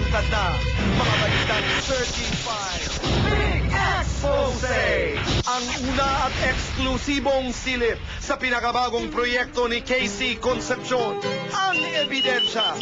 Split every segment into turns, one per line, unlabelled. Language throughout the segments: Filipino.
Bumabantad na mga balitang certified Big Expose! Ang una at eksklusibong silip sa pinakabagong proyekto ni Casey Concepcion, ang ebidensya.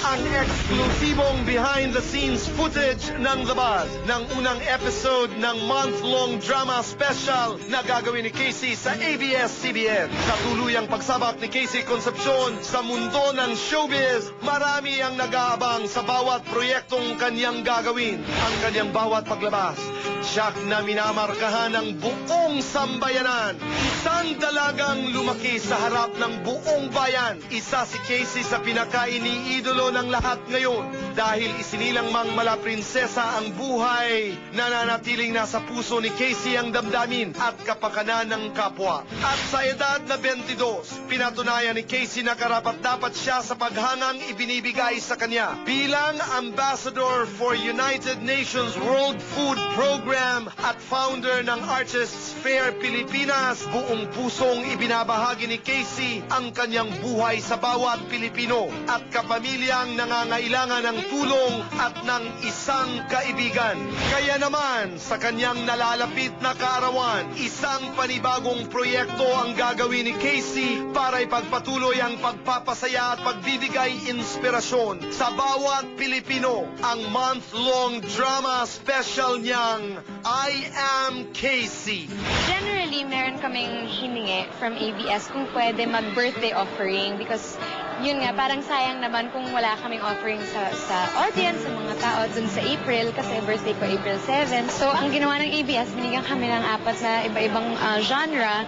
Ang eksklusibong behind-the-scenes footage ng The Buzz ng unang episode ng month-long drama special na gagawin ni Casey sa ABS-CBN. Sa tuluyang pagsabak ni Casey Concepcion sa mundo ng showbiz, marami ang nag-aabang sa bawat proyektong kanyang gagawin. Ang kanyang bawat paglabas, siyak na minamarkahan ng buong sambayanan. Isang dalagang lumaki sa harap ng buong bayan. Isa si Casey sa pinaka-iniidolo ng lahat ngayon dahil isinilang mang mala prinsesa ang buhay, nananatiling nasa puso ni Casey ang damdamin at kapakanan ng kapwa. At sa edad na 22, pinatunayan ni Casey na karapat-dapat siya sa paghangang ibinibigay sa kanya. Bilang Ambassador for United Nations World Food Program at founder ng Artists Fair Pilipinas, buong pusong ibinabahagi ni Casey ang kanyang buhay sa bawat Pilipino at kapamilyang nangangailangan ng tulong at ng isang kaibigan. Kaya naman, sa kanyang nalalapit na kaarawan, isang panibagong proyekto ang gagawin ni Casey para ipagpatuloy ang pagpapasaya at pagbibigay inspirasyon sa bawat Pilipino. Ang month-long drama special niyang I Am Casey.
Generally, meron kaming hiningi from ABS kung pwede mag-birthday offering because yun nga, parang sayang naman kung wala kaming offering sa audience, sa mga tao dun sa April kasi birthday ko April 7. So, ang ginawa ng ABS, binigyan kami ng 4 na iba-ibang genre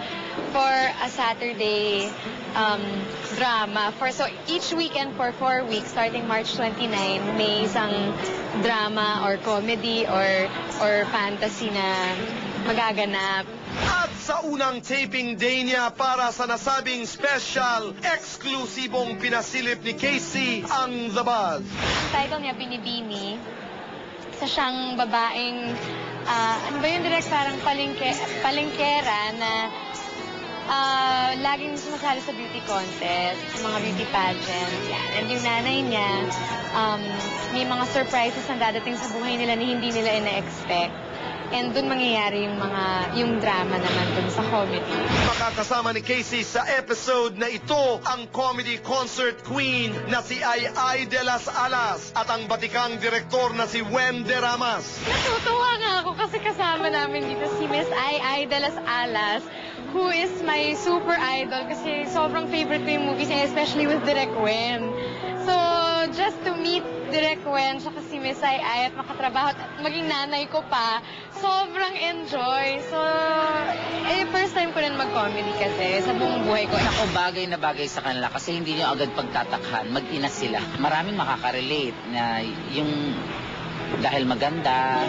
for a Saturday drama. So, each weekend for 4 weeks, starting March 29, may isang drama or comedy or fantasy na magaganap.
At sa unang taping day niya para sa nasabing special, eksklusibong pinasilip ni Casey ang The Buzz.
Title niya, Binibini. Isa siyang babaeng, ano ba yun, direct parang palengkera na laging sumasali sa beauty contest, mga beauty pageant, yan. And yung nanay niya, may mga surprises na dadating sa buhay nila na hindi nila ina-expect. And dun mangyayari yung drama naman dun sa comedy.
Makakasama ni Casey sa episode na ito ang comedy concert queen na si Ai de las Alas at ang batikang direktor na si Wen de Ramas.
Natutuwa nga ako kasi kasama namin dito si Miss Ai de las Alas, who is my super idol kasi sobrang favorite ko yung movies niya, especially with Direk Wen. So, just to meet Direk Wen, saka si Miss Ai at makatrabaho at maging nanay ko pa, sobrang enjoy. So, first time ko rin mag-comedy kasi sa buong buhay ko.
Ako, bagay na bagay sa kanila kasi hindi nyo agad pagtatakhan, mag-ina sila. Maraming makaka-relate na yung dahil maganda,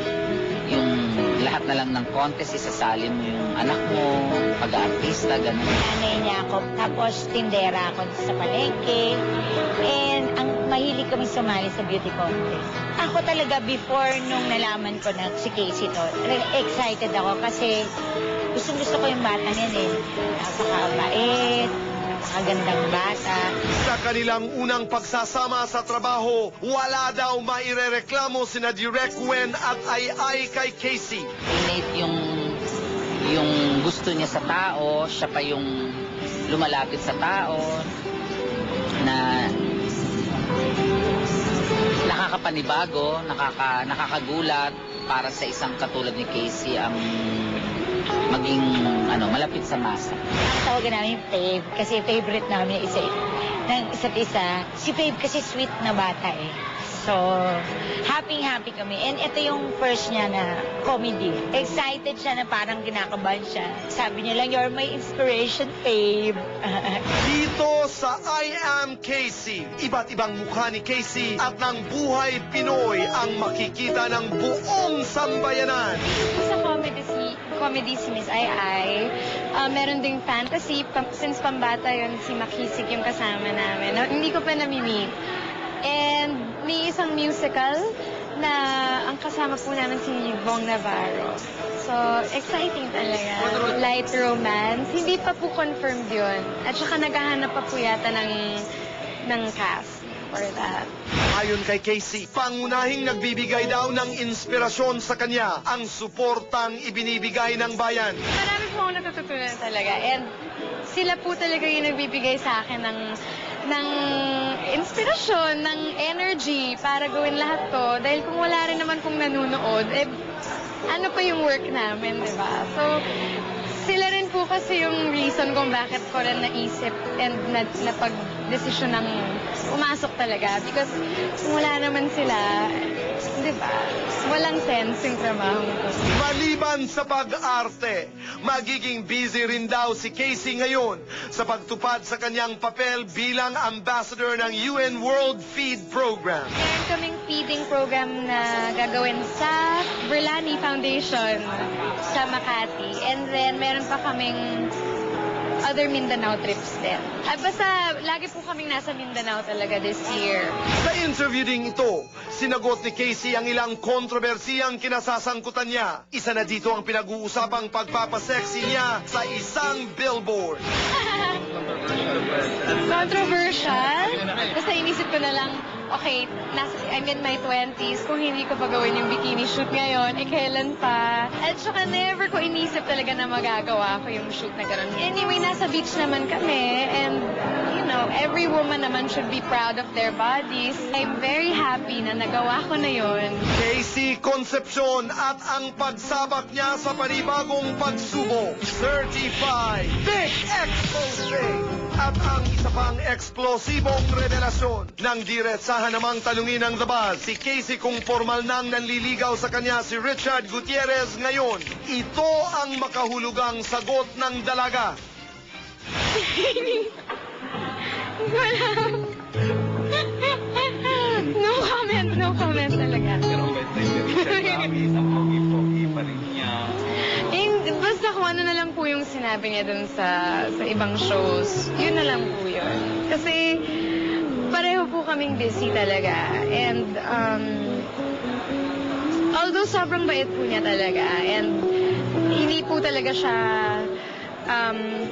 yung lahat na lang ng contest, isasali mo yung anak mo, pag-aartista, gano'n.
Nanay niya ako, tapos tindera ako sa palengke. And ang mahilig kami sumali sa beauty contest. Ako talaga, before nung nalaman ko na si Casey to, excited ako kasi gusto ko yung bata niyan eh. Napakabait, napakagandang bata.
Sa kanilang unang pagsasama sa trabaho, wala daw mairereklamo sina Direk Wen at Ai kay Casey.
Innate yung gusto niya sa tao, siya pa yung lumalapit sa tao, na nakakapanibago, nakakagulat para sa isang katulad ni Casey ang maging malapit sa masa.
Ang tawagan namin Fave kasi favorite namin ng isa't isa. Si Fave kasi sweet na bata eh. So, happy kami. And ito yung first niya na comedy. Excited siya na parang kinakabahan siya. Sabi niya lang, you're my inspiration, Fave.
Dito sa I Am Casey, iba't ibang mukha ni Casey at ng buhay Pinoy ang makikita ng buong sambayanan.
Sa comedy si Miss Ai, meron ding fantasy. Since pambata yun, si Makisig yung kasama namin. Hindi ko pa nami-meet. And may isang musical na ang kasama po namin si Bong Navarro. So, exciting talaga. Light romance. Hindi pa po confirmed yun. At saka naghahanap pa po yata ng cast. for that.
Ayon kay Casey, pangunahing nagbibigay daw ng inspirasyon sa kanya ang suportang ibinibigay ng bayan.
Marami po akong natututunan talaga. And sila po talaga yung nagbibigay sa akin ng inspirasyon, ng energy para gawin lahat to. Dahil kung wala rin naman pong nanonood, ano pa yung work namin, di ba? So, sila rin po kasi yung reason kung bakit ko rin naisip and napag-desisyon ng pumasok talaga. Because kung wala naman sila, di ba, walang sense yung trabaho ko.
Maliban sa pag-arte, magiging busy rin daw si Casey ngayon sa pagtupad sa kanyang papel bilang ambassador ng UN World Feed Program.
Meron kaming feeding program na gagawin sa Berlani Foundation sa Makati. And then, meron pa kaming other Mindanao trips din. Basta, lagi po kaming nasa Mindanao talaga this year.
Sa interview ding ito, sinagot ni Casey ang ilang kontrobersiyang kinasasangkutan niya. Isa na dito ang pinag-uusapang pagpapasexy niya sa isang billboard.
Controversial? Basta inisip ko na lang, okay, I'm in my 20s, kung hindi ko pa gawin yung bikini shoot ngayon, kailan pa? At saka never ko inisip talaga na magagawa ko yung shoot na gano'n. Anyway, nasa beach naman kami, and you know, every woman naman should be proud of their bodies. I'm very happy na nagawa ko na yun.
Casey Concepcion at ang pagsabak niya sa panibagong pagsubok. Certified Big Expose! At ang isa pang eksplosibong revelasyon. Nang diretsahan namang talungin ng The Buzz, si Casey kung formal nang nanliligaw sa kanya si Richard Gutierrez ngayon. Ito ang makahulugang sagot ng dalaga.
No comment talaga. Basta kung ano na lang po yung sinabi niya dun sa ibang shows, yun na lang po yun. Kasi pareho po kaming busy talaga. And although sobrang bait po niya talaga, and hindi po talaga siya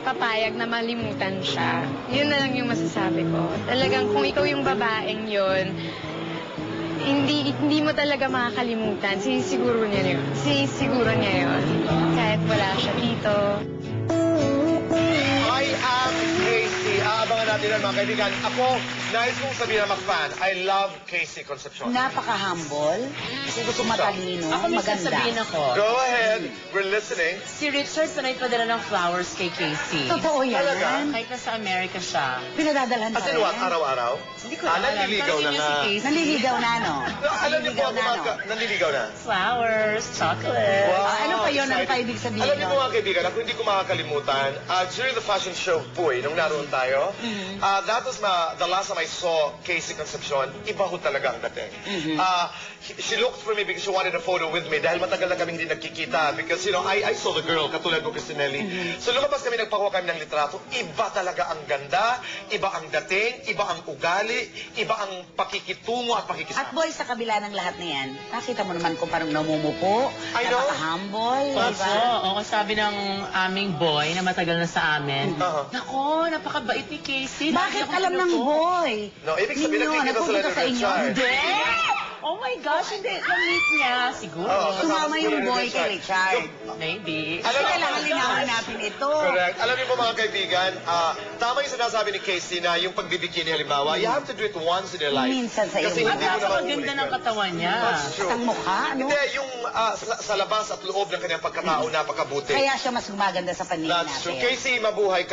papayag na malimutan siya. Yun na lang yung masasabi ko. Talagang kung ikaw yung babaeng yun, hindi mo talaga makakalimutan. Sinisiguro niya yun. Kahit wala siya dito.
I am Casey. Aabangan natin yan, mga kaibigan. Ako, nais kong sabihin na mag-fan. I love Casey Concepcion.
Napaka-humble. Gusto matalino,
Ako may
maganda.
sasabihin ako.
Go ahead. We're listening.
Si Richard panay padala ng flowers kay Casey.
Totoo yan.
Talaga?
Kahit nasa Amerika siya.
Pinadadalhan pa
As in what? Araw-araw?
Hindi ko alam.
Naliligaw na
Pero yun
nga.
si Casey.
Naliligaw na, no?
Alam niyo po ako, nanliligaw na.
Flowers, chocolate.
Wow.
Ano pa yun? Ano pa ibig sabihin
Alam niyo po
nun?
mga kaibigan, ako hindi ko makakalimutan, during the fashion show Puy, nung naroon tayo, that was the last time I saw Casey Concepcion, iba ho talaga ang dating. She looked for me because she wanted a photo with me dahil matagal na kaming hindi nagkikita because, you know, I saw the girl, katulad ko, Cristinelli. So lumabas kami, nagpakuha kami ng litrato, iba talaga ang ganda, iba ang dating, iba ang ugali, iba ang pakikitungo at
At
pakikisama.
boy, sa kabila ng lahat na yan, nakita mo naman kung parang namumupo,
I know.
napaka-humble, di
Opo,
ba?
o sabi ng aming boy na matagal na sa amin,
Uh-huh.
nako, napakabait ni Casey.
Bakit
Lagi ako
alam ng
pinupo.
boy?
No, ibig sabihin,
Ninyo,
nagkikita sila
nagpupunta
ni
sa inyo?
Richard.
Hindi!
Oh my gosh, hindi. Na-meet niya, siguro.
Oo, kasama
Sumama
siguro
yung
ni
boy kay Richard.
Maybe.
Alam mo,
Kailangan linawin natin ito.
correct. Alam niyo po mga kaibigan, tama yung sinasabi ni Casey na yung pagbibikini halimbawa, you have to do it once in your life.
Minsan sa iyo.
Kasi hindi mo na
Napakaganda ng katawan niya.
That's true.
At ang mukha, ano?
Hindi, yung sa labas at loob ng kanyang pagkatao, napakabuti.
Kaya siya mas gumaganda sa paningin
That's true.
natin.
Casey, mabuhay ka.